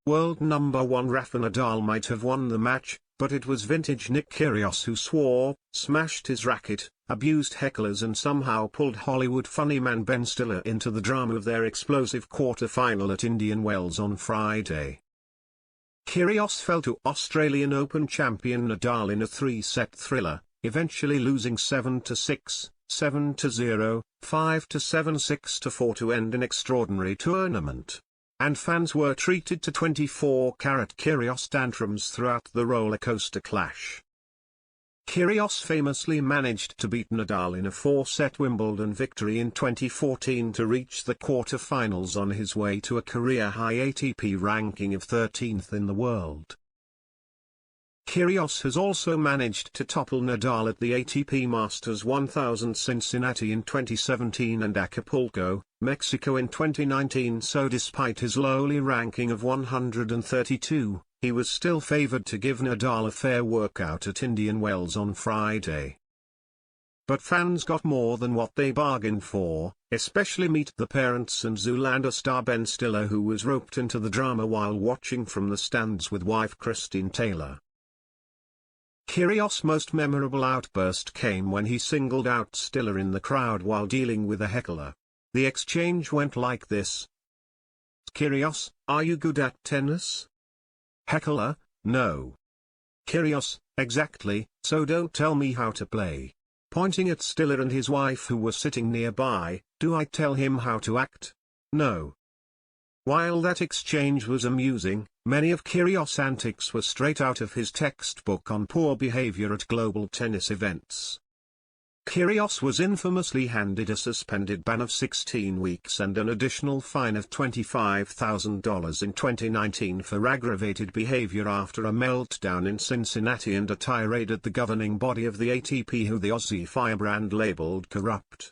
World number 1 Rafael Nadal might have won the match, but it was vintage Nick Kyrgios who swore, smashed his racket, abused hecklers and somehow pulled Hollywood funny man Ben Stiller into the drama of their explosive quarter-final at Indian Wells on Friday. Kyrgios fell to Australian Open champion Nadal in a 3-set thriller, eventually losing 7-6, 7-0, 5-7, 6-4 to end an extraordinary tournament. And fans were treated to 24-carat Kyrgios tantrums throughout the roller coaster clash. Kyrgios famously managed to beat Nadal in a 4-set Wimbledon victory in 2014 to reach the quarter-finals on his way to a career-high ATP ranking of 13th in the world. Kyrgios has also managed to topple Nadal at the ATP Masters 1000 Cincinnati in 2017 and Acapulco, Mexico in 2019, so despite his lowly ranking of 132, he was still favored to give Nadal a fair workout at Indian Wells on Friday. But fans got more than what they bargained for, especially Meet the Parents and Zoolander star Ben Stiller, who was roped into the drama while watching from the stands with wife Christine Taylor. Kyrgios' most memorable outburst came when he singled out Stiller in the crowd while dealing with a heckler. The exchange went like this. Kyrgios, are you good at tennis? Heckler, no. Kyrgios, exactly, so don't tell me how to play. Pointing at Stiller and his wife who were sitting nearby, do I tell him how to act? No. While that exchange was amusing, many of Kyrgios' antics were straight out of his textbook on poor behavior at global tennis events. Kyrgios was infamously handed a suspended ban of 16 weeks and an additional fine of $25,000 in 2019 for aggravated behavior after a meltdown in Cincinnati and a tirade at the governing body of the ATP, who the Aussie firebrand labeled corrupt.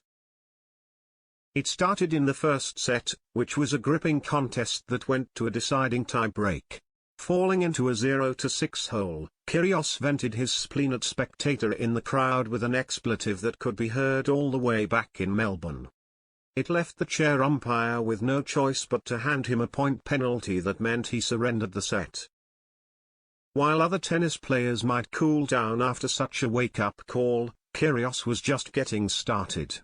It started in the first set, which was a gripping contest that went to a deciding tie-break. Falling into a 0-6 hole, Kyrgios vented his spleen at spectator in the crowd with an expletive that could be heard all the way back in Melbourne. It left the chair umpire with no choice but to hand him a point penalty that meant he surrendered the set. While other tennis players might cool down after such a wake-up call, Kyrgios was just getting started.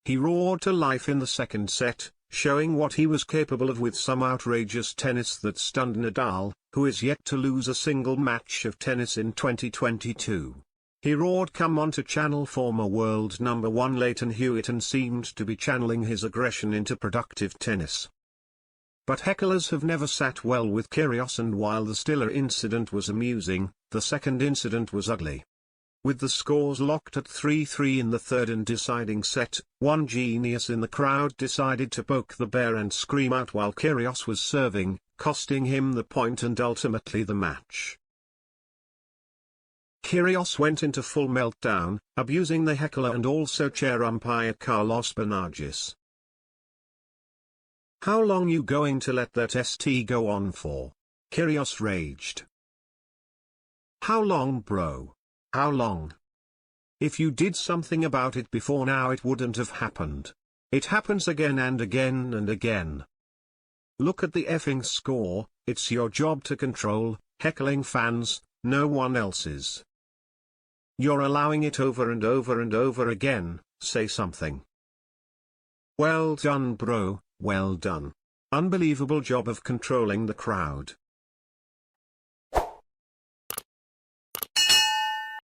He roared to life in the second set, showing what he was capable of with some outrageous tennis that stunned Nadal, who is yet to lose a single match of tennis in 2022. He roared "come on" to channel former world number 1 Leighton Hewitt and seemed to be channeling his aggression into productive tennis. But hecklers have never sat well with Kyrgios, and while the Stiller incident was amusing, the second incident was ugly. With the scores locked at 3-3 in the third and deciding set, one genius in the crowd decided to poke the bear and scream out while Kyrgios was serving, costing him the point and ultimately the match. Kyrgios went into full meltdown, abusing the heckler and also chair umpire Carlos Bernardes. "How long you going to let that ST go on for?" Kyrgios raged. "How long, bro? How long? If you did something about it before now, it wouldn't have happened. It happens again and again and again. Look at the effing score, it's your job to control, heckling fans, no one else's. You're allowing it over and over and over again, say something." Well done, bro, well done. Unbelievable job of controlling the crowd.